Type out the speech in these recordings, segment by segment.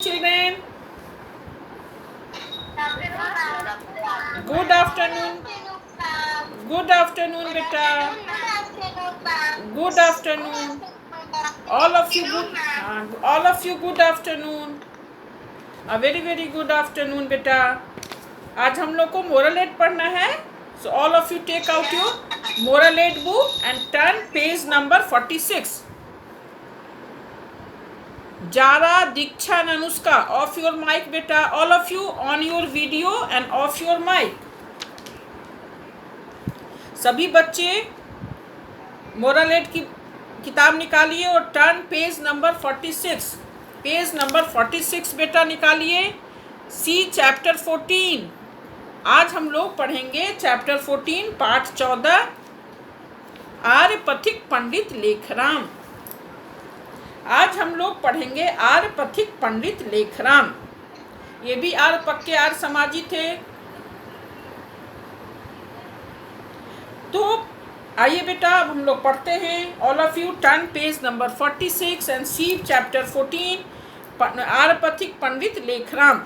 Children, good afternoon. Good afternoon, beta. Good afternoon. All of you good afternoon. A very good afternoon, beta. आज हम लोग को moral add पढ़ना है. So all of you take out your moral aid book and turn page number 46. Jara, Diksha and Anushka, off your mic beta. All of you on your video and off your mic. सभी बच्चे moral add की किताब निकालिए और turn page number 46. Page number 46 बेटा निकालिए. सी chapter 14. आज हम लोग पढ़ेंगे चैप्टर 14 पाठ 14 आर्यपथिक पंडित लेखराम. आज हम लोग पढ़ेंगे आर्यपथिक पंडित लेखराम. ये भी आर्यपक के आर्य समाजी थे. तो आइए बेटा अब हम लोग पढ़ते हैं. All of you turn page number 46 and see chapter 14 आर्यपथिक पंडित लेखराम.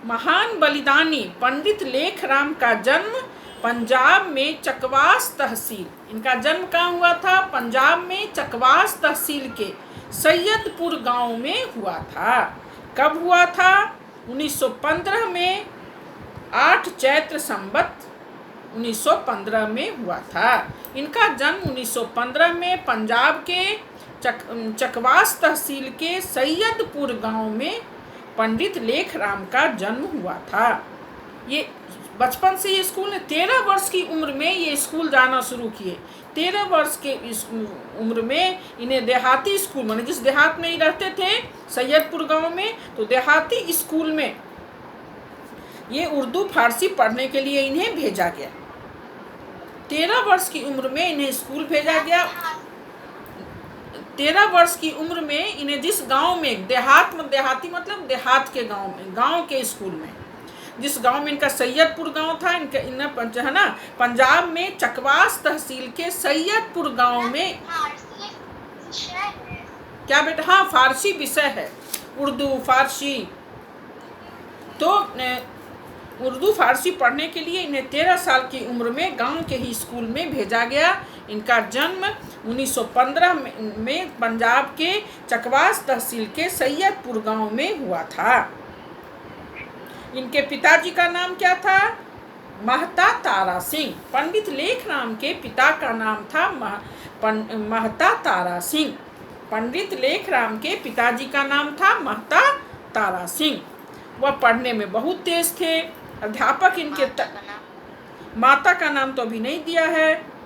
महान बलिदानी पंडित लेखराम का जन्म पंजाब में चकवास तहसील. इनका जन्म कहाँ हुआ था? पंजाब में चकवास तहसील के सैयदपुर गांव में हुआ था. कब हुआ था? 1915 में 8 चैत्र संवत 1915 में हुआ था. इनका जन्म 1915 में पंजाब के चकवास तहसील के सैयदपुर गांव में पंडित लेखराम का जन्म हुआ था. ये बचपन से ये स्कूल ने 13 वर्ष की उम्र में ये स्कूल जाना शुरू किए. 13 वर्ष के इस उम्र में इन्हें देहाती स्कूल, माने जिस देहात में ही रहते थे सैयदपुर गांव में, तो देहाती स्कूल में ये उर्दू फारसी पढ़ने के लिए इन्हें भेजा गया. 13 वर्ष की उम्र में इन्हें स्कूल भेजा गया. 13 वर्ष की उम्र में इन्हें जिस गांव में देहाती मतलब देहात के गांव में, गांव के स्कूल में, जिस गांव में इनका सैयदपुर गांव था, इनका है ना पंजाब में चकवास तहसील के सैयदपुर गांव में. क्या बेटा? हाँ, फारसी विषय है, उर्दू फारसी. तो उर्दू फारसी पढ़ने के लिए इन्हें 13 साल की उम्र में गांव के ही स्कूल में भेजा गया. इनका जन्म 1915 में पंजाब के चकवास तहसील के सैयदपुर गांव में हुआ था. इनके पिताजी का नाम क्या था? महता तारा सिंह. पंडित लेखराम के पिता का नाम था महता तारा सिंह. पंडित लेखराम के पिताजी का नाम था महता तारा सिंह. वह पढ़ने में बहुत तेज थे. अध्यापक इनके माता का नाम तो अभी नहीं दिया है.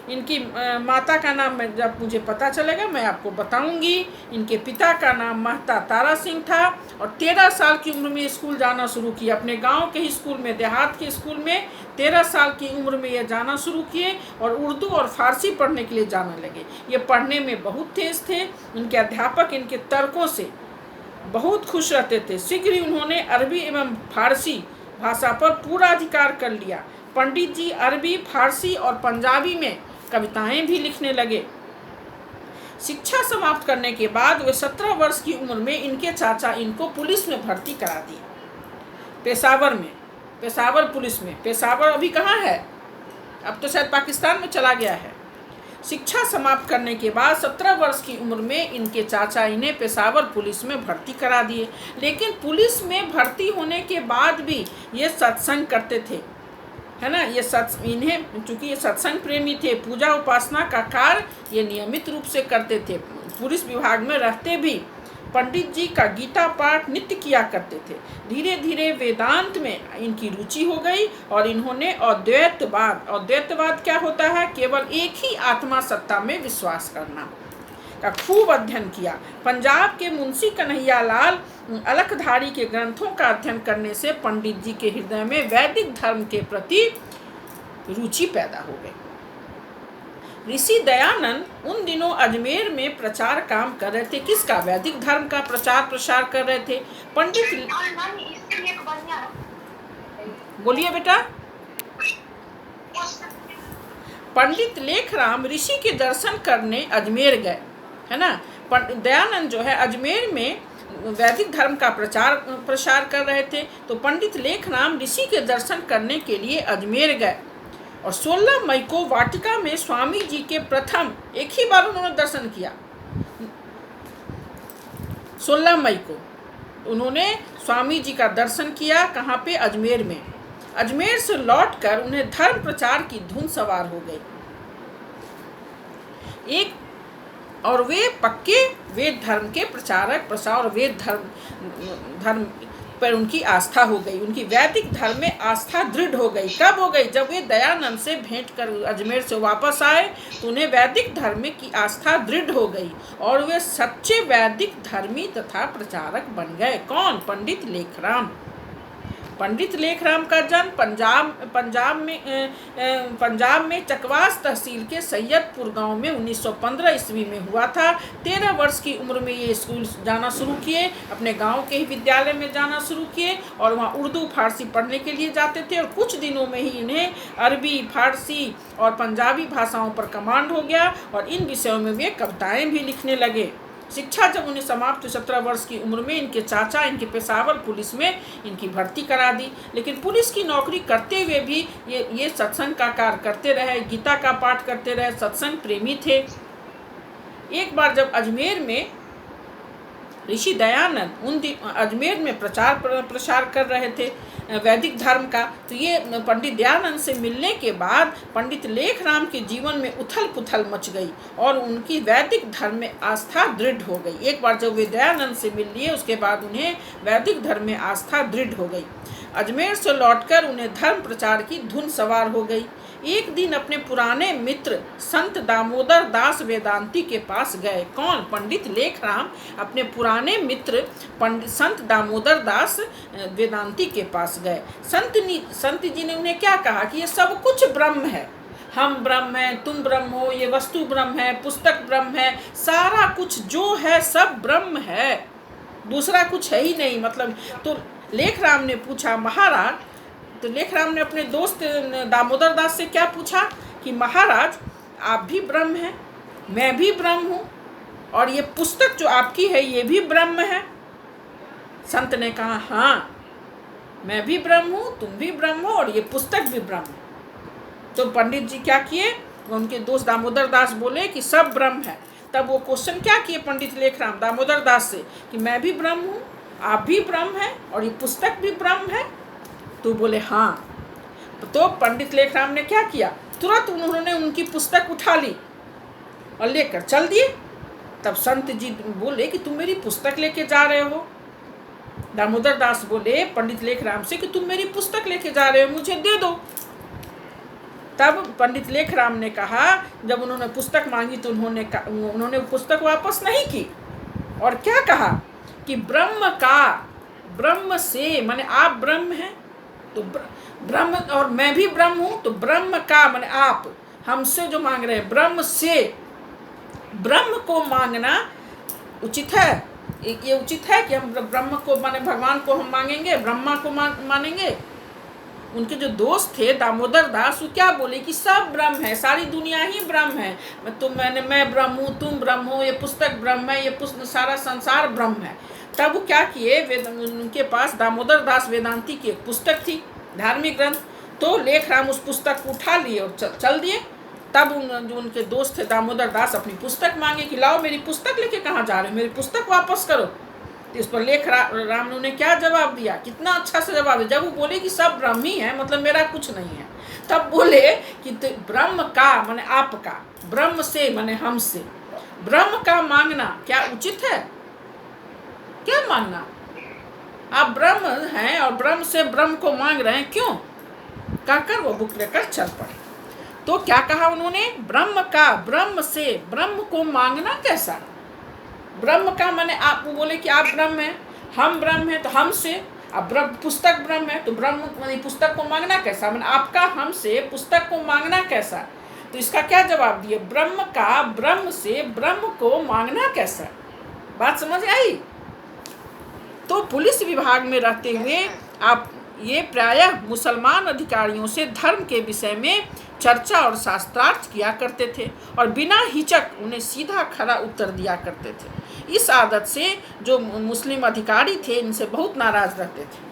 इनकी माता का नाम जब मुझे पता चलेगा मैं आपको बताऊंगी. इनके पिता का नाम महता तारा सिंह था और 13 साल की उम्र में स्कूल जाना शुरू किया. अपने गांव के ही स्कूल में, देहात के स्कूल में 13 साल की उम्र में ये जाना शुरू किए और उर्दू और फारसी पढ़ने के लिए जाने लगे. ये पढ़ने में बहुत तेज थे. इनके अध्यापक इनके तर्कों से बहुत खुश रहते थे. शीघ्र ही उन्होंने अरबी एवं फारसी भाषा पर पूरा अधिकार कर लिया. पंडित जी अरबी, फारसी और पंजाबी में कविताएं भी लिखने लगे. शिक्षा समाप्त करने के बाद वे 17 वर्ष की उम्र में इनके चाचा इनको पुलिस में भर्ती करा दिए. पेशावर में, पेशावर पुलिस में. पेशावर अभी कहाँ है? अब तो शायद पाकिस्तान में चला गया है. शिक्षा समाप्त करने के बाद 17 वर्ष की उम्र में इनके चाचा इन्हें पेशावर पुलिस में भर्ती करा दिए. लेकिन पुलिस में भर्ती होने के बाद भी ये सत्संग करते थे, है ना. इन्हें चूँकि ये सत्संग प्रेमी थे, पूजा उपासना का कार्य ये नियमित रूप से करते थे. पुलिस विभाग में रहते भी पंडित जी का गीता पाठ नित्य किया करते थे. धीरे धीरे वेदांत में इनकी रुचि हो गई और इन्होंने अद्वैतवाद क्या होता है? केवल एक ही आत्मा सत्ता में विश्वास करना का खूब अध्ययन किया. पंजाब के मुंशी कन्हैयालाल अलखधारी के ग्रंथों का अध्ययन करने से पंडित जी के हृदय में वैदिक धर्म के प्रति रुचि पैदा हो गई. ऋषि दयानंद उन दिनों अजमेर में प्रचार काम कर रहे थे. किसका? वैदिक धर्म का प्रचार प्रसार कर रहे थे. पंडित बोलिए बेटा. पंडित लेखराम ऋषि के दर्शन करने अजमेर गए, है ना. दयानंद जो है अजमेर में वैदिक धर्म का प्रसार कर रहे थे। तो पंडित लेखराम ऋषि के दर्शन करने के लिए अजमेर गए और 16 मई को वाटिका में स्वामी जी के प्रथम एक ही बार उन्होंने दर्शन किया। 16 मई को उन्होंने स्वामी जी का दर्शन किया। कहाँ पे? अजमेर में। अजमेर से लौटकर उन्हें धर्म प्रचार की धुन सवार हो गई। और वे पक्के वेद धर्म के प्रसार वेद धर्म पर उनकी आस्था हो गई। उनकी वैदिक धर्म में आस्था दृढ़ हो गई। कब हो गई? जब वे दयानंद से भेंट कर अजमेर से वापस आए तो उन्हें वैदिक धर्म की आस्था दृढ़ हो गई और वे सच्चे वैदिक धर्मी तथा प्रचारक बन गए। कौन? पंडित लेखराम। पंडित लेखराम का जन्म पंजाब में चकवास तहसील के सैयदपुर गांव में 1915 ईस्वी में हुआ था। 13 वर्ष की उम्र में ये स्कूल जाना शुरू किए, अपने गांव के ही विद्यालय में जाना शुरू किए और वहाँ उर्दू फारसी पढ़ने के लिए जाते थे। और कुछ दिनों में ही इन्हें अरबी, फारसी और पंजाबी भाषाओं पर कमांड हो गया और इन विषयों में वे कविताएँ भी लिखने लगे। शिक्षा जब उन्हें समाप्त 17 वर्ष की उम्र में इनके चाचा इनके पेशावर पुलिस में इनकी भर्ती करा दी। लेकिन पुलिस की नौकरी करते हुए भी ये सत्संग का कार्य करते रहे, गीता का पाठ करते रहे, सत्संग प्रेमी थे। एक बार जब अजमेर में ऋषि दयानंद अजमेर में प्रसार कर रहे थे वैदिक धर्म का, तो ये पंडित दयानंद से मिलने के बाद पंडित लेखराम के जीवन में उथल पुथल मच गई और उनकी वैदिक धर्म में आस्था दृढ़ हो गई। एक बार जब वे दयानंद से मिल लिए उसके बाद उन्हें वैदिक धर्म में आस्था दृढ़ हो गई। अजमेर से लौटकर उन्हें धर्म प्रचार की धुन सवार हो गई। एक दिन अपने पुराने मित्र संत दामोदर दास वेदांती के पास गए। कौन? पंडित लेखराम अपने पुराने मित्र संत दामोदर दास वेदांती के पास गए। संत जी ने उन्हें क्या कहा कि ये सब कुछ ब्रह्म है, हम ब्रह्म हैं, तुम ब्रह्म हो, ये वस्तु ब्रह्म है, पुस्तक ब्रह्म है, सारा कुछ जो है सब ब्रह्म है, दूसरा कुछ है ही नहीं। मतलब तो लेखराम ने पूछा महाराज, तो लेखराम ने अपने दोस्त दामोदर दास से क्या पूछा कि महाराज आप भी ब्रह्म हैं, मैं भी ब्रह्म हूँ और ये पुस्तक जो आपकी है ये भी ब्रह्म है। संत ने कहा हाँ, मैं भी ब्रह्म हूँ, तुम भी ब्रह्म हो और ये पुस्तक भी ब्रह्म है। तो पंडित जी क्या किए? उनके दोस्त दामोदर दास बोले कि सब ब्रह्म है। तब वो क्वेश्चन क्या किए पंडित लेखराम दामोदर दास से कि मैं भी ब्रह्म हूँ, आप भी ब्रह्म हैं और ये पुस्तक भी ब्रह्म है? तो बोले हाँ। तो पंडित लेखराम ने क्या किया? तुरंत उन्होंने उनकी पुस्तक उठा ली और लेकर चल दिए। तब संत जी बोले कि तुम मेरी पुस्तक लेके जा रहे हो। दामोदर दास बोले पंडित लेखराम से कि तुम मेरी पुस्तक लेके जा रहे हो, मुझे दे दो। तब पंडित लेखराम ने कहा, जब उन्होंने पुस्तक मांगी तो उन्होंने पुस्तक वापस नहीं की और क्या कहा कि ब्रह्म से माने आप ब्रह्म हैं, तो ब्रह्म और मैं भी ब्रह्म हूँ, तो ब्रह्म का माने आप हमसे जो मांग रहे हैं ब्रह्म से, ब्रह्म को मांगना उचित है। ये उचित है कि हम ब्रह्म को माने भगवान को हम मांगेंगे, ब्रह्मा को मानेंगे? उनके जो दोस्त थे दामोदर दास वो क्या बोले कि सब ब्रह्म है, सारी दुनिया ही ब्रह्म है, मैं ब्रह्म हूँ, तुम ब्रह्म हो, ये पुस्तक ब्रह्म है, ये सारा संसार ब्रह्म है। तब वो क्या किए, उनके पास दामोदर दास वेदांती की एक पुस्तक थी, धार्मिक ग्रंथ। तो लेखराम उस पुस्तक को उठा लिए और चल दिए। तब जो उनके दोस्त थे दामोदर दास अपनी पुस्तक मांगे कि लाओ मेरी पुस्तक लेके कहाँ जा रहे हो, मेरी पुस्तक वापस करो। तो इस पर लेखराम ने क्या जवाब दिया? कितना अच्छा सा जवाब है। जब वो बोले कि सब ब्रह्म ही है, मतलब मेरा कुछ नहीं है, तब बोले कि तो ब्रह्म का माने आपका, ब्रह्म से माने हमसे, ब्रह्म का मांगना क्या उचित है? क्या मांगना? आप ब्रह्म हैं और ब्रह्म से ब्रह्म को मांग रहे हैं, क्यों? कहकर वो बुक लेकर चल पड़े। तो क्या कहा उन्होंने? ब्रह्म का, ब्रह्म से ब्रह्म को मांगना कैसा? ब्रह्म का माने आप, वो बोले कि आप ब्रह्म हैं, हम ब्रह्म हैं, तो हमसे, अब पुस्तक ब्रह्म है तो ब्रह्म माने पुस्तक को मांगना कैसा? माने आपका हमसे पुस्तक को मांगना कैसा? तो इसका क्या जवाब दिए? ब्रह्म का ब्रह्म से ब्रह्म को मांगना कैसा? बात समझ आई? तो पुलिस विभाग में रहते हुए आप ये प्रायः मुसलमान अधिकारियों से धर्म के विषय में चर्चा और शास्त्रार्थ किया करते थे और बिना हिचक उन्हें सीधा खरा उत्तर दिया करते थे। इस आदत से जो मुस्लिम अधिकारी थे इनसे बहुत नाराज रहते थे।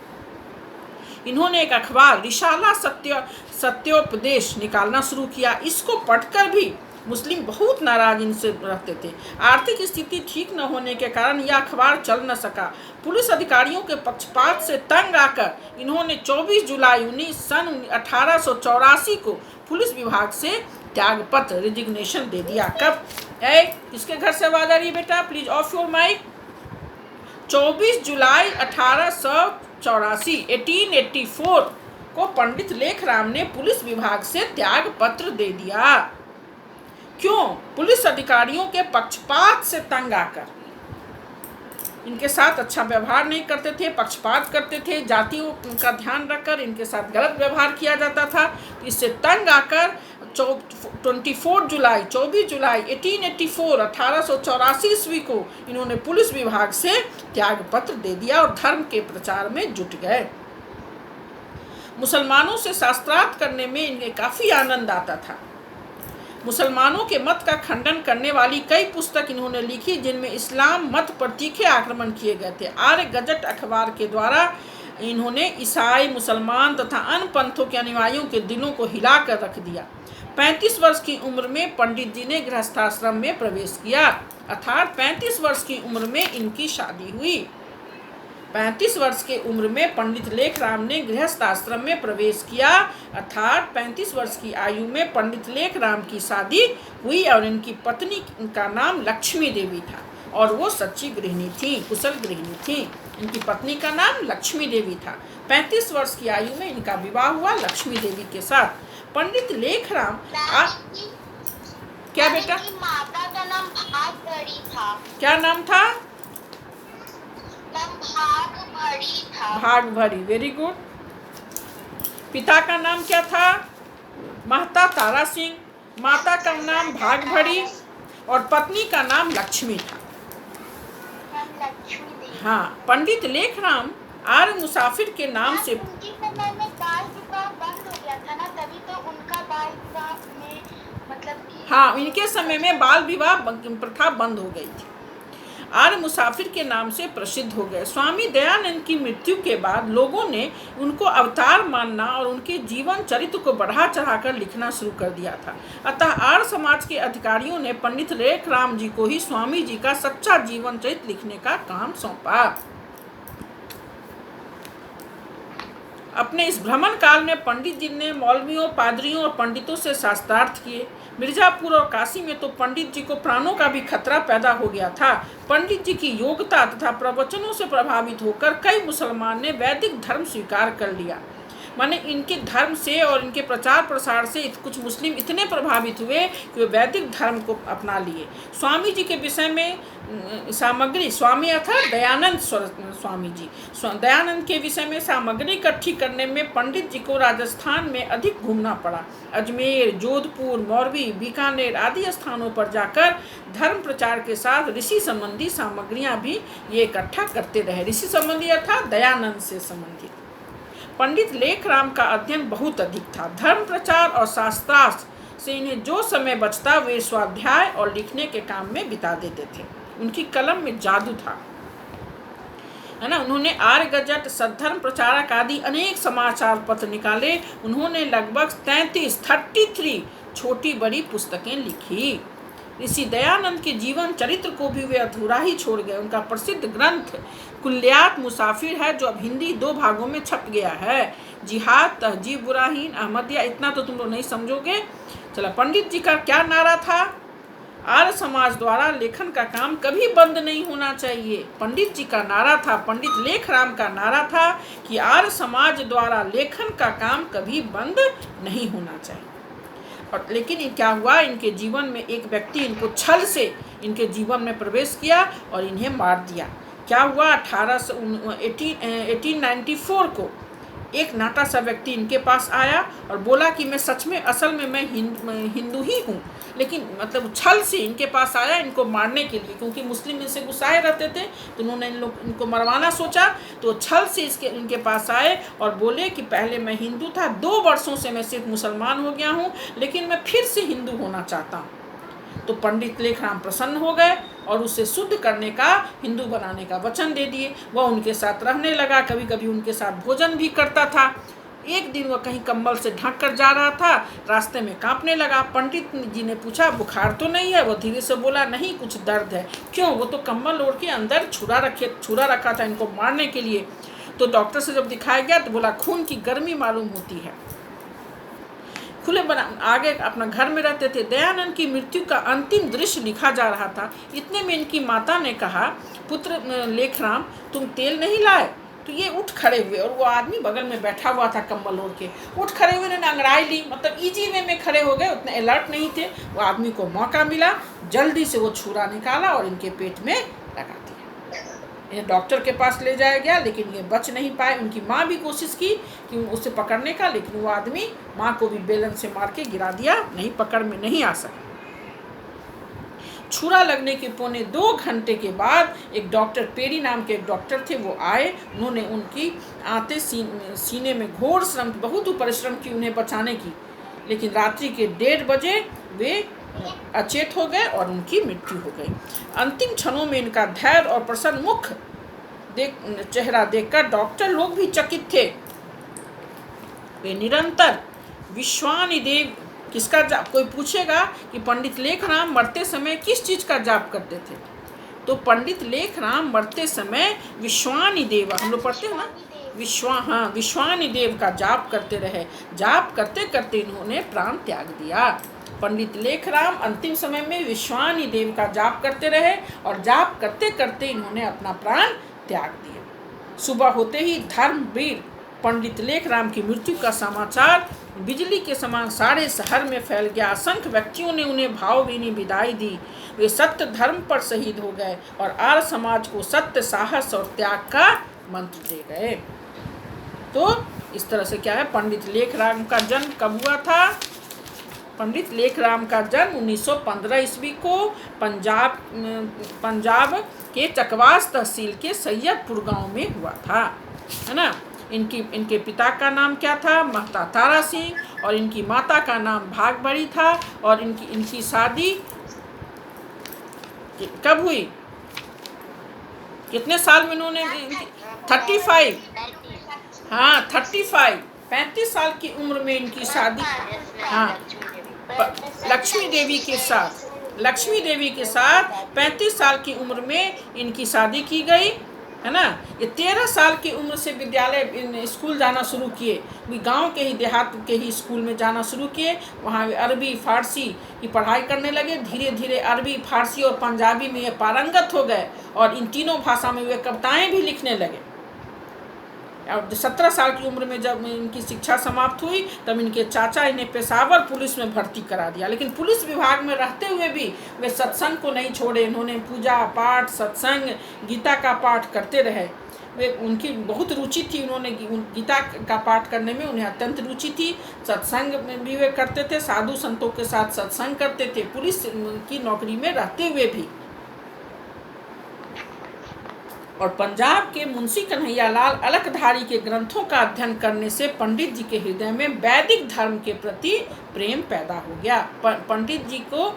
इन्होंने एक अखबार रिसाला सत्योपदेश निकालना शुरू किया। इसको पढ़कर भी मुस्लिम बहुत नाराज इनसे रहते थे। आर्थिक स्थिति ठीक न होने के कारण यह अखबार चल न सका। पुलिस अधिकारियों के पक्षपात से तंग आकर इन्होंने 24 जुलाई सन 1884 को पुलिस विभाग से त्यागपत्र रिजिग्नेशन दे दिया। कब? किसके घर से आवाज आ रही है बेटा? Please off your mic. 24 जुलाई 1884 को पंडित लेखराम ने पुलिस विभाग से त्यागपत्र दे दिया। क्यों? पुलिस अधिकारियों के पक्षपात से तंग आकर। इनके साथ अच्छा व्यवहार नहीं करते थे, पक्षपात करते थे, जातियों का ध्यान रखकर इनके साथ गलत व्यवहार किया जाता था। इससे तंग आकर 24 जुलाई 1884 ईस्वी को इन्होंने पुलिस विभाग से त्यागपत्र दे दिया और धर्म के प्रचार में जुट गए। मुसलमानों से शास्त्रार्थ करने में इन्हें काफ़ी आनंद आता था। मुसलमानों के मत का खंडन करने वाली कई पुस्तक इन्होंने लिखी जिनमें इस्लाम मत पर तीखे आक्रमण किए गए थे। आर्य गजट अखबार के द्वारा इन्होंने ईसाई, मुसलमान तथा अन्य पंथों के अनुयायियों के दिलों को हिलाकर रख दिया। 35 वर्ष की उम्र में पंडित जी ने गृहस्थाश्रम में प्रवेश किया, अर्थात 35 वर्ष की उम्र में इनकी शादी हुई। 35 वर्ष की उम्र में पंडित लेखराम ने गृहस्थ आश्रम में प्रवेश किया, अर्थात 35 वर्ष की आयु में पंडित लेखराम की शादी हुई और इनकी पत्नी का नाम लक्ष्मी देवी था और वो सच्ची गृहिणी थी, कुशल गृहिणी थी। इनकी पत्नी का नाम लक्ष्मी देवी था। 35 वर्ष की आयु में इनका विवाह हुआ लक्ष्मी देवी के साथ। पंडित लेखराम क्या बेटा? माता का नाम भागभरी था। क्या नाम था? भागभरी था। भागभरी, वेरी गुड। पिता का नाम क्या था? महता तारा सिंह। माता का नाम भागभरी और पत्नी का नाम लक्ष्मी था। हाँ, पंडित लेखराम आर्य मुसाफिर के नाम से उनके समय में बाल विवाह बंद हो गया था ना, तभी तो उनका बाल विवाह में मतलब कि हाँ, इनके समय में बाल विवाह प्रथा बंद हो गई थी। आर्य मुसाफिर के नाम से प्रसिद्ध हो गए। स्वामी दयानंद की मृत्यु के बाद लोगों ने उनको अवतार मानना और उनके जीवन चरित्र को बढ़ा चढ़ाकर लिखना शुरू कर दिया था। अतः आर्य समाज के अधिकारियों ने पंडित लेखराम जी को ही स्वामी जी का सच्चा जीवन चरित्र लिखने का काम सौंपा। अपने इस भ्रमण काल में पंडित जी ने मौलवियों, पादरियों और पंडितों से शास्त्रार्थ किए। मिर्जापुर और काशी में तो पंडित जी को प्राणों का भी खतरा पैदा हो गया था। पंडित जी की योग्यता तथा प्रवचनों से प्रभावित होकर कई मुसलमान ने वैदिक धर्म स्वीकार कर लिया। माने इनके धर्म से और इनके प्रचार प्रसार से कुछ मुस्लिम इतने प्रभावित हुए कि वे वैदिक धर्म को अपना लिए। स्वामी जी के विषय में सामग्री, स्वामी अर्थात दयानंद स्वामी जी, दयानंद के विषय में सामग्री इकट्ठी करने में पंडित जी को राजस्थान में अधिक घूमना पड़ा। अजमेर, जोधपुर, मोरबी, बीकानेर आदि स्थानों पर जाकर धर्म प्रचार के साथ ऋषि संबंधी सामग्रियाँ भी ये इकट्ठा करते रहे। ऋषि संबंधी अर्थात दयानंद से संबंधित। पंडित लेखराम का अध्ययन बहुत अधिक था। धर्म प्रचार और शास्त्रार्थ से इन्हें जो समय बचता वे स्वाध्याय और लिखने के काम में बिता देते थे। उनकी कलम में जादू था, है ना। उन्होंने आर्य गजट, सद्धर्म प्रचारक आदि अनेक समाचार पत्र निकाले। उन्होंने लगभग 33 छोटी बड़ी पुस्तकें लिखी। ऋषि दयानंद के जीवन चरित्र को भी वे अधूरा ही छोड़ गए। उनका प्रसिद्ध ग्रंथ कुल्लियात मुसाफिर है जो अब हिंदी 2 भागों में छप गया है। जिहाद, तहजीब बुराहीन, अहमदिया, इतना तो तुम लोग नहीं समझोगे। चला, पंडित जी का क्या नारा था? आर्य समाज द्वारा लेखन का काम कभी बंद नहीं होना चाहिए। पंडित जी का नारा था, पंडित लेखराम का नारा था कि आर्य समाज द्वारा लेखन का काम कभी बंद नहीं होना चाहिए। और लेकिन क्या हुआ, इनके जीवन में एक व्यक्ति इनको छल से इनके जीवन में प्रवेश किया और इन्हें मार दिया। क्या हुआ? 1894 को एक नाटा सा व्यक्ति इनके पास आया और बोला कि मैं सच में असल में मैं हिंदू ही हूँ, लेकिन मतलब छल से इनके पास आया इनको मारने के लिए, क्योंकि मुस्लिम इनसे गुस्साए रहते थे तो उन्होंने इनको मरवाना सोचा। तो छल से इनके पास आए और बोले कि पहले मैं हिंदू था, 2 वर्षों से मैं सिर्फ मुसलमान हो गया हूँ, लेकिन मैं फिर से हिंदू होना चाहता हूँ। तो पंडित लेखराम प्रसन्न हो गए और उसे शुद्ध करने का, हिंदू बनाने का वचन दे दिए। वह उनके साथ रहने लगा, कभी कभी उनके साथ भोजन भी करता था। एक दिन वह कहीं कंबल से ढक कर जा रहा था, रास्ते में कांपने लगा। पंडित जी ने पूछा बुखार तो नहीं है? वह धीरे से बोला नहीं, कुछ दर्द है। क्यों? वो तो कंबल ओढ़ के अंदर छुरा रखा था इनको मारने के लिए। तो डॉक्टर से जब दिखाया गया तो बोला खून की गर्मी मालूम होती है। खुले आगे अपना घर में रहते थे। दयानंद की मृत्यु का अंतिम दृश्य लिखा जा रहा था। इतने में इनकी माता ने कहा, पुत्र लेखराम तुम तेल नहीं लाए? तो ये उठ खड़े हुए, और वो आदमी बगल में बैठा हुआ था कंबल ओढ़ के। उठ खड़े हुए, उन्होंने अंगड़ाई ली, मतलब इजी वे में खड़े हो गए, उतने अलर्ट नहीं थे। वो आदमी को मौका मिला, जल्दी से वो छुरा निकाला और इनके पेट में लगा दिया। इन्हें डॉक्टर के पास ले जाया गया, लेकिन ये बच नहीं पाए। उनकी माँ भी कोशिश की कि उसे पकड़ने का, लेकिन वो आदमी माँ को भी बेलन से मार के गिरा दिया, नहीं पकड़ में नहीं आ सका। छुरा लगने के 2.25 घंटे के बाद एक डॉक्टर, पेरी नाम के एक डॉक्टर थे, वो आए। उन्होंने उनकी आते सीने में घोर श्रम, बहुत परिश्रम की उन्हें बचाने की, लेकिन रात्रि के 1:30 बजे वे अचेत हो गए और उनकी मृत्यु हो गई। अंतिम क्षणों में इनका धैर्य और प्रसन्न मुख चेहरा देखकर डॉक्टर लोग भी चकित थे। वे निरंतर विश्वानिदेव किसका जाप, कोई पूछेगा कि पंडित लेखराम मरते समय किस चीज का जाप करते थे, तो पंडित लेखराम मरते समय विश्वानिदेव, हम लोग पढ़ते हैं ना, विश्वानिदेव का जाप करते रहे। जाप करते करते इन्होंने प्राण त्याग दिया। पंडित लेखराम अंतिम समय में विश्वानिदेव का जाप करते रहे और जाप करते करते इन्होंने अपना प्राण त्याग दिया। सुबह होते ही धर्मवीर पंडित लेखराम की मृत्यु का समाचार बिजली के समान सारे शहर में फैल गया। असंख्य व्यक्तियों ने उन्हें भावभीनी विदाई दी। वे सत्य धर्म पर शहीद हो गए और आर्य समाज को सत्य, साहस और त्याग का मंत्र दे गए। तो इस तरह से क्या है, पंडित लेखराम का जन्म कब हुआ था? पंडित लेखराम का जन्म 1915 ईस्वी को पंजाब के चकवास तहसील के सैयदपुर गांव में हुआ था, है ना। इनके पिता का नाम क्या था? महता तारा सिंह, और इनकी माता का नाम भागबड़ी था। और इनकी शादी कब हुई? कितने साल में इन्होंने? 35, हाँ 35 साल की उम्र में इनकी शादी, हाँ लक्ष्मी देवी के साथ 35 साल की उम्र में इनकी शादी की गई, है ना। ये 13 साल की उम्र से विद्यालय स्कूल जाना शुरू किए। गांव के ही, देहात के ही स्कूल में जाना शुरू किए। वहाँ अरबी फारसी की पढ़ाई करने लगे। धीरे धीरे अरबी, फारसी और पंजाबी में ये पारंगत हो गए और इन तीनों भाषा में वे कविताएं भी लिखने लगे। और 17 साल की उम्र में जब इनकी शिक्षा समाप्त हुई तब इनके चाचा इन्हें पेशावर पुलिस में भर्ती करा दिया। लेकिन पुलिस विभाग में रहते हुए भी वे सत्संग को नहीं छोड़े। इन्होंने पूजा पाठ, सत्संग, गीता का पाठ करते रहे। वे उनकी बहुत रुचि थी, उन्होंने गीता का पाठ करने में उन्हें अत्यंत रुचि थी। सत्संग भी वे करते थे, साधु संतों के साथ सत्संग करते थे, पुलिस की नौकरी में रहते हुए भी। और पंजाब के मुंशी कन्हैयालाल अलकधारी के ग्रंथों का अध्ययन करने से पंडित जी के हृदय में वैदिक धर्म के प्रति प्रेम पैदा हो गया। पंडित जी को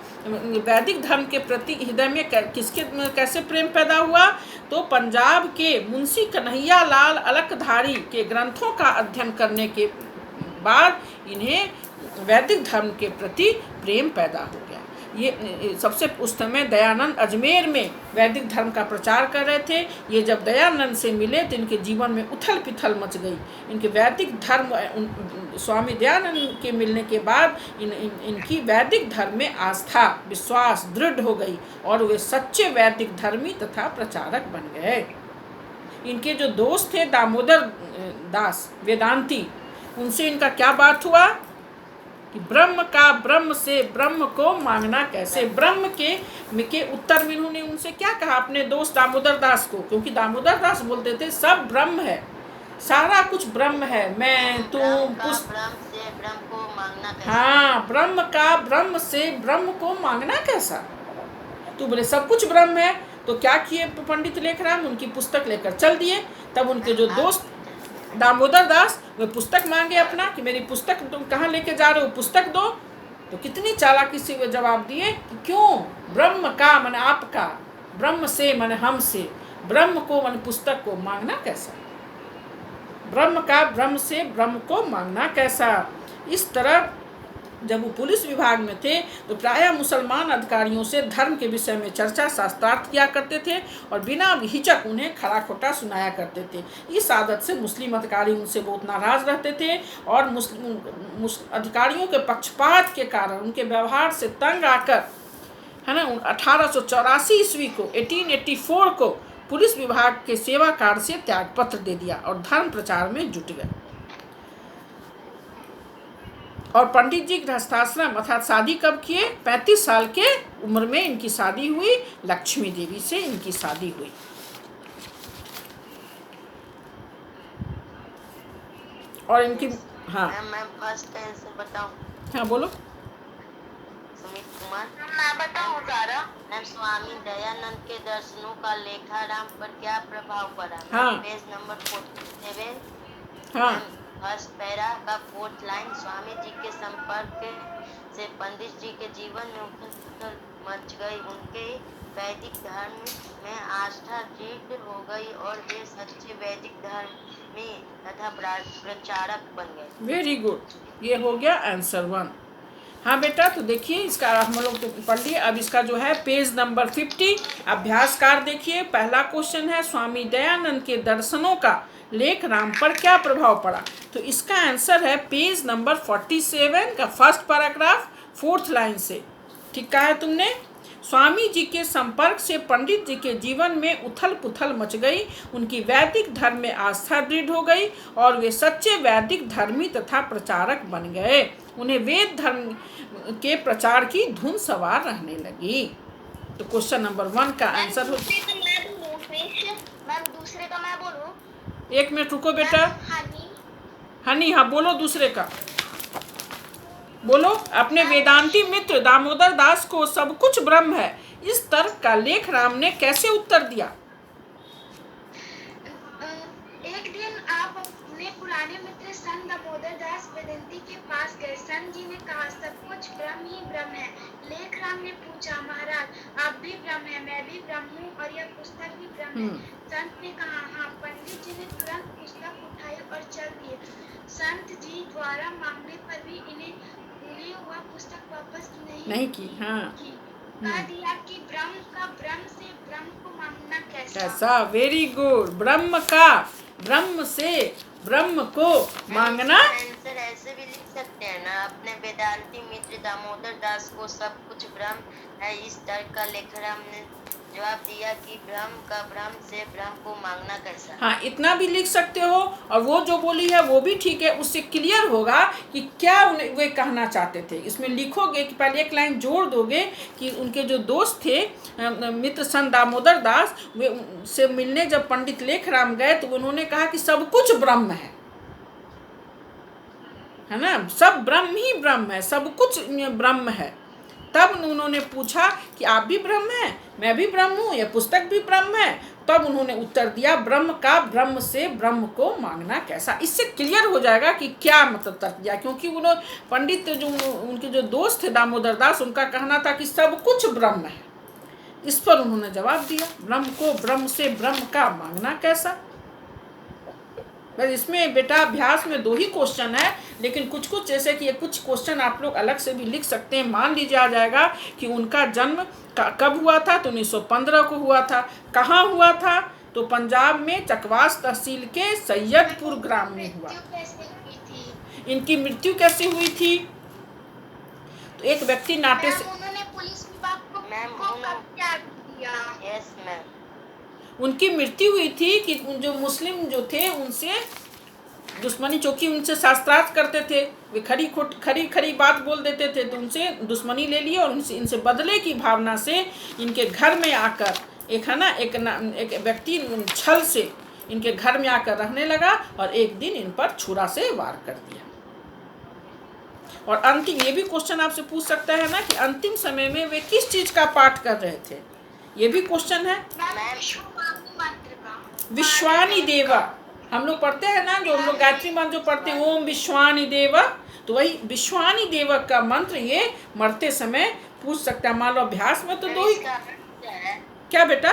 वैदिक धर्म के प्रति हृदय में कैसे प्रेम पैदा हुआ? तो पंजाब के मुंशी कन्हैयालाल अलकधारी के ग्रंथों का अध्ययन करने के बाद इन्हें वैदिक धर्म के प्रति प्रेम पैदा हो गया। ये सबसे उस समय दयानंद अजमेर में वैदिक धर्म का प्रचार कर रहे थे। ये जब दयानंद से मिले तो इनके जीवन में उथल पिथल मच गई। इनके वैदिक धर्म, स्वामी दयानंद के मिलने के बाद इनकी वैदिक धर्म में आस्था, विश्वास दृढ़ हो गई और वे सच्चे वैदिक धर्मी तथा प्रचारक बन गए। इनके जो दोस्त थे दामोदर दास वेदांती, उनसे इनका क्या बात हुआ कि ब्रह्म का ब्रह्म से ब्रह्म को मांगना कैसे। ब्रह्म के उत्तर में इन्होंने उनसे क्या कहा, अपने दोस्त दामोदर दास को, क्योंकि दामोदर दास बोलते थे सब ब्रह्म है, सारा कुछ ब्रह्म है, मैं तुम ब्रह्म से ब्रह्म को मांगना कैसा? हाँ, ब्रह्म का ब्रह्म से ब्रह्म को मांगना कैसा? तो बोले सब कुछ ब्रह्म है। तो क्या किए पंडित लेखराम, उनकी पुस्तक लेकर चल दिए। तब उनके जो दोस्त दामोदर दास वे पुस्तक मांगे अपना कि मेरी पुस्तक तुम कहाँ लेके जा रहे हो, पुस्तक दो। तो कितनी चालाकी से वे जवाब दिए कि क्यों, ब्रह्म का माने आपका, ब्रह्म से माने हमसे, ब्रह्म को माने पुस्तक को मांगना कैसा, ब्रह्म का ब्रह्म से ब्रह्म को मांगना कैसा। इस तरह जब वो पुलिस विभाग में थे तो प्रायः मुसलमान अधिकारियों से धर्म के विषय में चर्चा शास्त्रार्थ किया करते थे और बिना हिचक उन्हें खड़ा खोटा सुनाया करते थे। इस आदत से मुस्लिम अधिकारी उनसे बहुत नाराज रहते थे और मुस्लिम अधिकारियों के पक्षपात के कारण उनके व्यवहार से तंग आकर, है ना, 1884 ईस्वी को 1884 को पुलिस विभाग के सेवा कार्य से त्यागपत्र दे दिया और धर्म प्रचार में जुट गए। और पंडित जी गृहस्थाश्रम अर्थात शादी कब किए, 35 साल के उम्र में इनकी शादी हुई, लक्ष्मी देवी से इनकी शादी हुई। और इनकी हाँ मैं फर्स्ट आंसर बताऊं? हाँ बोलो। सुमित कुमार। मैं बताऊं सारा? मैम, स्वामी दयानंद के दर्शनों का लेखाराम पर क्या प्रभाव पड़ा? हाँ। Page number 47। हाँ फर्स्ट पैरा का 4th लाइन, स्वामी जी के संपर्क से पंडित जी के जीवन में उथल-पुथल मच गई। उनके वैदिक धर्म में आस्था दृढ़ हो गई और वे सच्चे वैदिक धर्मी तथा प्रचारक बन गए। वेरी गुड, ये हो गया आंसर 1। हाँ बेटा, तो देखिए इसका हम लोग तो पढ़ लिए। अब इसका जो है पेज नंबर 50 अभ्यासकार देखिए। पहला क्वेश्चन है स्वामी दयानंद के दर्शनों का लेख राम पर क्या प्रभाव पड़ा। तो इसका आंसर है पेज नंबर 47 का फर्स्ट पैराग्राफ 4th लाइन से। ठीक कहा है तुमने। स्वामी जी के संपर्क से पंडित जी के जीवन में उथल पुथल मच गई, उनकी वैदिक धर्म में आस्था दृढ़ हो गई और वे सच्चे वैदिक धर्मी तथा प्रचारक बन गए। उन्हें वेद धर्म के प्रचार की धुन सवार रहने लगी। तो क्वेश्चन नंबर 1 का आंसर हो। मैम दूसरे का मैं बोलूं? 1 मिनट रुको बेटा। हनी हाँ बोलो, दूसरे का बोलो। अपने वेदांती मित्र दामोदर दास को सब कुछ ब्रह्म है, इस तर्क का लेख राम ने कैसे उत्तर दिया? एक दिन आप अपने पुराने मित्र संत दामोदर दास वेदांती के पास गए। संत जी ने कहा सब कुछ ब्रह्म ही ब्रह्म है। लेख राम ने पूछा महाराज आप भी ब्रह्म है, मैं भी ब्रह्म हूँ और यह पुस्तक भी ब्रह्म है। संत ने कहा हाँ। पंडित जी ने तुरंत पुस्तक उठाई और चल दिए। संत जी द्वारा मांगने पर भी उन्हें वह पुस्तक वापस नहीं की। हाँ कह दिया कि ब्रह्म का ब्रह्म से ब्रह्म को मांगना कैसा। वेरी गुड, ब्रह्म का ब्रह्म से ब्रह्म को मांगना। आंसर ऐसे भी लिख सकते हैं ना, अपने वेदांती मित्र दामोदर दास को सब कुछ ब्रह्म है, इस तर्क का लेखराम ने जवाब दिया कि ब्रह्म का ब्रह्म से ब्रह्म को मांगना कैसा। हाँ, इतना भी लिख सकते हो। और वो जो बोली है वो भी ठीक है, उससे क्लियर होगा कि क्या वे कहना चाहते थे। इसमें लिखोगे कि पहले एक लाइन जोड़ दोगे कि उनके जो दोस्त थे मित्र संत दामोदर दास, वे से मिलने जब पंडित लेखराम गए तो उन्होंने कहा कि सब कुछ ब्रह्म है ना, सब ब्रह्म ही ब्रह्म है, सब कुछ ब्रह्म है। तब उन्होंने पूछा कि आप भी ब्रह्म हैं, मैं भी ब्रह्म हूँ, यह पुस्तक भी ब्रह्म है। तब उन्होंने उत्तर दिया ब्रह्म का ब्रह्म से ब्रह्म को मांगना कैसा। इससे क्लियर हो जाएगा कि क्या मतलब तर्क दिया, क्योंकि उन्होंने पंडित जो उनके जो दोस्त थे दामोदर दास, उनका कहना था कि सब कुछ ब्रह्म है। इस पर उन्होंने जवाब दिया ब्रह्म को ब्रह्म से ब्रह्म का मांगना कैसा। बस इसमें बेटा अभ्यास में 2 ही क्वेश्चन है, लेकिन कुछ कुछ जैसे कि ये कुछ क्वेश्चन आप लोग अलग से भी लिख सकते हैं। मान लीजिए आ जाएगा कि उनका जन्म कब हुआ था, तो 1915 को हुआ था। कहाँ हुआ था, तो पंजाब में चकवास तहसील के सैयदपुर ग्राम में हुआ। इनकी मृत्यु कैसे हुई थी, तो एक व्यक्ति नाटे से उन्होंने पुलिस विभाग को क्या दिया? Yes ma'am. उनकी मृत्यु हुई थी कि जो मुस्लिम जो थे उनसे दुश्मनी, चौकी उनसे शास्त्रार्थ करते थे, वे खरी बात बोल देते थे, तो उनसे दुश्मनी ले ली और इनसे बदले की भावना से इनके घर में आकर एक है ना एक व्यक्ति छल से इनके घर में आकर रहने लगा और एक दिन इन पर छुरा से वार कर दिया। और अंतिम ये भी क्वेश्चन आपसे पूछ सकता है ना कि अंतिम समय में वे किस चीज का पाठ कर रहे थे, ये भी क्वेश्चन है। विश्वानि देवा, हम लोग पढ़ते हैं ना, जो हम लोग गायत्री मंत्र जो पढ़ते हैं, ओम विश्वानि देवा, तो वही विश्वानि देवा का मंत्र ये मरते समय पूछ सकता है। मान लो अभ्यास में तो दो ही क्या बेटा,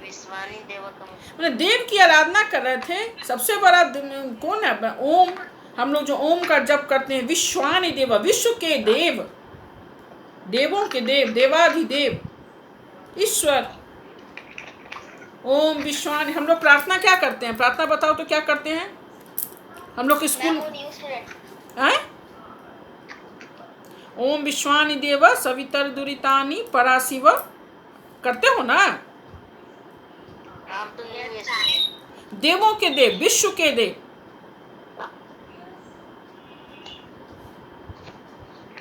विश्वानी देव का मैंने देव की आराधना कर रहे थे। सबसे बड़ा कौन है? ओम। हम लोग जो ओम का जप करते हैं, विश्वानि देव, विश्व के देव, देवों के देव, देवाधिदेव ईश्वर। ओम विश्वानि। हम लोग प्रार्थना क्या करते हैं? प्रार्थना बताओ तो क्या करते हैं हम लोग स्कूल हैं? ओम विश्वानि देव सवितर दुरितानि पराशिव करते हो ना? आप तो नहीं देवों के देव, विश्व के देव,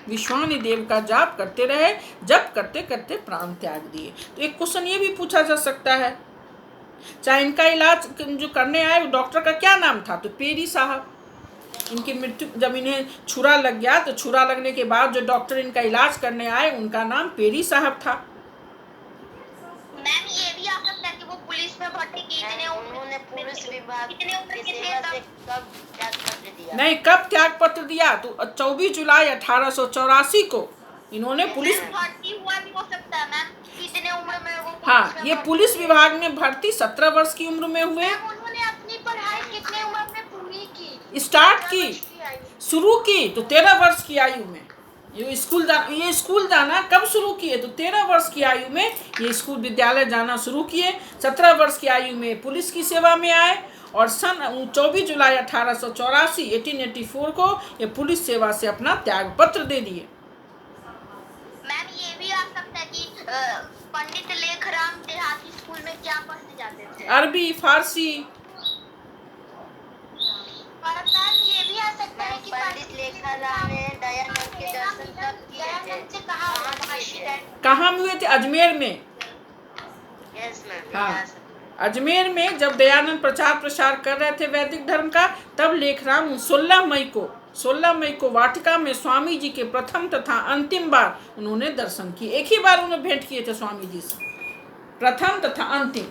विश्वानि देव का जाप करते रहे, जप करते करते प्राण त्याग दिए। तो एक क्वेश्चन ये भी पूछा जा सकता है, चाहे इनका इलाज जो करने आए वो डॉक्टर का क्या नाम था? तो पेरी साहब। इनकी मृत्यु जब इन्हें छुरा लग गया तो छुरा लगने के बाद जो डॉक्टर इनका इलाज करने आए उनका नाम पेरी साहब था। मैम ये भी आ सकता है कि वो पुलिस में भर्ती की इतने उन्होंने पुलिस विभाग की सेवा से कब त्याग पत्र दिया? नहीं, कब त्याग पत्र दिया? तो 24 जुलाई 1884 को इन्होंने पुलिस भर्ती हुआ भी हो सकता है मैम, कितने उम्र में वो हाँ, ये पुलिस विभाग में भर्ती 17 वर्ष की उम्र में हुए। मैम उन्होंने अपनी पढ़ाई कितने उम्र में पूरी की? स्टार्ट की, शुरू की तो 13 वर्ष की आयु में। ये स्कूल जाना कब शुरू किए? तो 13 वर्ष की आयु में ये स्कूल विद्यालय जाना शुरू किए। 17 वर्ष की आयु में पुलिस की सेवा में आए और सन 24 जुलाई 1884 को ये पुलिस सेवा से अपना त्याग पत्र दे दिए। मैम ये भी आ सकता है कि पंडित लेखराम देहाती स्कूल में क्या पढ़ने जाते थे? अरबी, फारसी। और मैम ये भी आ सकता है कि पंडित लेखाराम ने दयानंद के दर्शन कब किए थे? दयानंद से कहा कहाँ हुए थे? अजमेर में। Yes ma'am. हाँ, अजमेर में जब दयानंद प्रचार प्रसार कर रहे थे वैदिक धर्म का, तब लेखराम 16 मई को वाटिका में स्वामी जी के प्रथम तथा अंतिम बार उन्होंने दर्शन किए। एक ही बार उन्हें भेंट किए थे स्वामी जी से, प्रथम तथा अंतिम।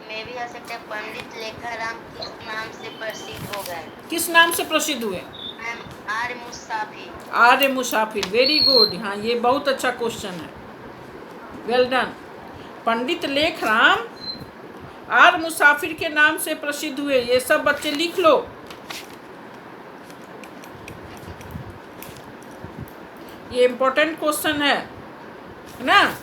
मैं भी आ सकता है पंडित लेखाराम किस नाम से प्रसिद्ध हो गए? किस नाम से प्रसिद्ध हुए? मैम आर्य मुसाफिर। आर्य मुसाफिर, वेरी गुड। हाँ, ये बहुत अच्छा क्वेश्चन है, वेल डन। पंडित लेखराम आर्य मुसाफिर के नाम से प्रसिद्ध हुए। ये सब बच्चे लिख लो। ये इम्पोर्टेंट क्वेश्चन है ना।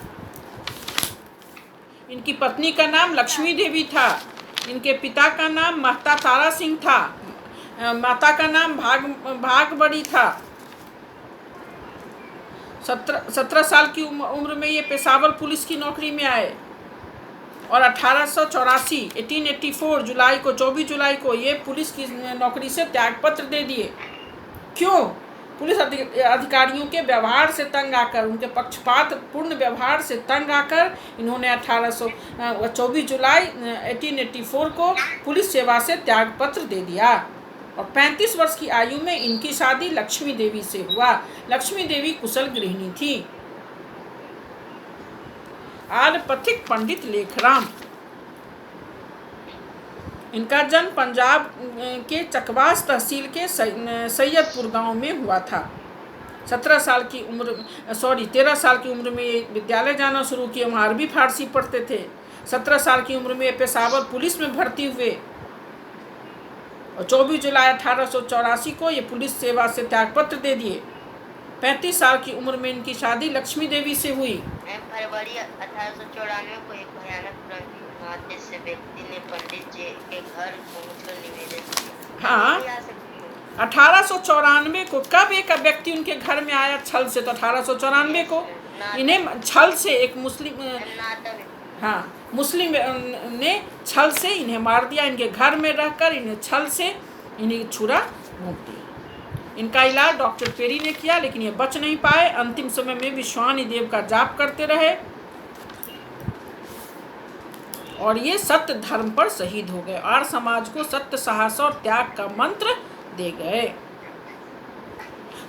इनकी पत्नी का नाम लक्ष्मी देवी था। इनके पिता का नाम महता तारा सिंह था। माता का नाम भागबड़ी था। 17 साल की उम्र में ये पेशावर पुलिस की नौकरी में आए और 1884 जुलाई को 24 जुलाई को ये पुलिस की नौकरी से त्यागपत्र दे दिए। क्यों? पुलिस अधिकारियों के व्यवहार से तंग आकर, उनके पक्षपात पूर्ण व्यवहार से तंग आकर इन्होंने 24 जुलाई 1884 को पुलिस सेवा से त्यागपत्र दे दिया। और 35 वर्ष की आयु में इनकी शादी लक्ष्मी देवी से हुआ। लक्ष्मी देवी कुशल गृहिणी थी। आर्यपथिक पंडित लेखराम, इनका जन्म पंजाब के चकवास तहसील के सैयदपुर गांव में हुआ था। 13 साल की उम्र में ये विद्यालय जाना शुरू किया। वहाँ अरबी फारसी पढ़ते थे। 17 साल की उम्र में पेशावर पुलिस में भर्ती हुए और 24 जुलाई 1884 को ये पुलिस सेवा से त्यागपत्र दे दिए। 35 साल की उम्र में इनकी शादी लक्ष्मी देवी से हुई। फरवरी 1894 को एक भयानक से व्यक्ति ने पंडित जी के घर पहुंचकर निवेदन किया। हाँ, 1894 को कब एक व्यक्ति उनके घर में आया छल से? तो 1894 को इन्हें छल से एक मुस्लिम ने छल से इन्हें मार दिया। इनके घर में रहकर इन्हें छल से इन्हें छुरा घोंप दिया। इनका इलाज डॉक्टर पेरी ने किया, लेकिन ये बच नहीं पाए। अंतिम समय में विश्वानी देव का जाप करते रहे और ये सत्य धर्म पर शहीद हो गए और समाज को सत्य, साहस और त्याग का मंत्र दे गए।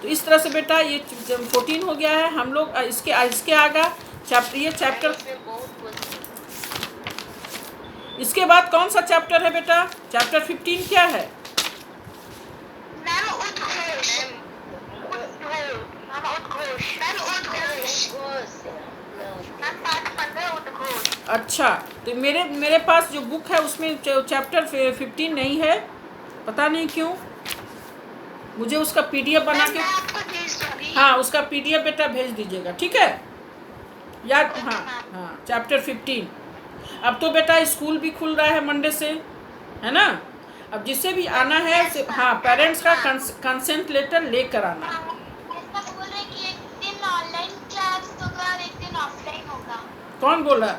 तो इस तरह से बेटा ये 14 हो गया है। हम लोग इसके आगे चैप्टर इसके बाद कौन सा चैप्टर है बेटा? चैप्टर 15 क्या है? अच्छा, तो मेरे पास जो बुक है उसमें चैप्टर 15 नहीं है, पता नहीं क्यों। मुझे उसका PDF बना के, हाँ उसका PDF बेटा भेज दीजिएगा, ठीक है याद? हाँ चैप्टर 15। अब तो बेटा स्कूल भी खुल रहा है मंडे से, है ना? अब जिससे भी आना है हाँ पेरेंट्स का कंसेंट लेटर लेकर आना। कौन बोल रहा?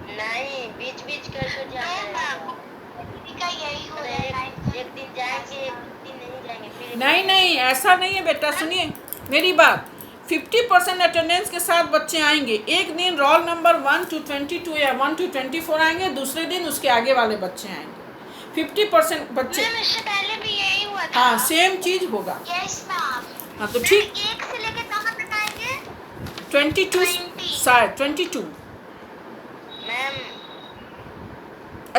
नहीं, बीच कर तो जाना है। एक दिन जाएंगे, एक दिन नहीं जाएंगे। नहीं ऐसा नहीं है बेटा, सुनिए मेरी बात। 50% अटेंडेंस के साथ बच्चे आएंगे। एक दिन रोल नंबर 1 to 22 या 1 to 24 आएंगे, दूसरे दिन उसके आगे वाले बच्चे आएंगे। 50% बच्चे। पहले भी यही हुआ था। हाँ सेम चीज होगा। Yes ma'am. हाँ तो ठीक। 1 से लेकर कहाँ तक आएंगे? 22 शायद 22। मैम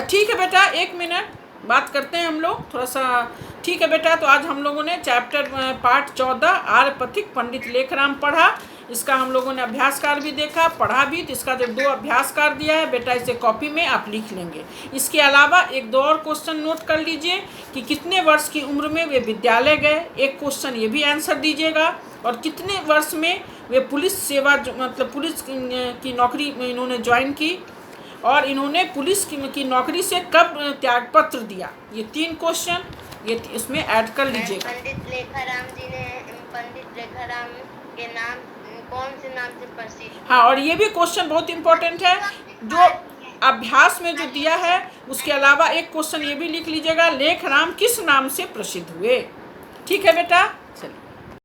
ठीक है बेटा, 1 मिनट बात करते हैं हम लोग थोड़ा सा। ठीक है बेटा, तो आज हम लोगों ने चैप्टर पार्ट 14 आर्य पथिक पंडित लेखराम पढ़ा। इसका हम लोगों ने अभ्यासकार भी देखा, पढ़ा भी। तो इसका जो 2 अभ्यासकार दिया है बेटा, इसे कॉपी में आप लिख लेंगे। इसके अलावा 1-2 और क्वेश्चन नोट कर लीजिए कि कितने वर्ष की उम्र में वे विद्यालय गए। एक क्वेश्चन ये भी आंसर दीजिएगा। और कितने वर्ष में वे पुलिस सेवा मतलब पुलिस की नौकरी इन्होंने ज्वाइन की, और इन्होंने पुलिस की नौकरी से कब त्यागपत्र दिया। ये 3 क्वेश्चन ये इसमें ऐड कर लीजिएगा। पंडित लेखाराम जी ने पंडित लेखाराम के नाम कौन से नाम से प्रसिद्ध? हाँ, और ये भी क्वेश्चन बहुत इंपॉर्टेंट है जो अभ्यास में जो दिया है। उसके अलावा एक क्वेश्चन ये भी लिख लीजिएगा, लेखराम किस नाम से प्रसिद्ध हुए। ठीक है बेटा, चलिए।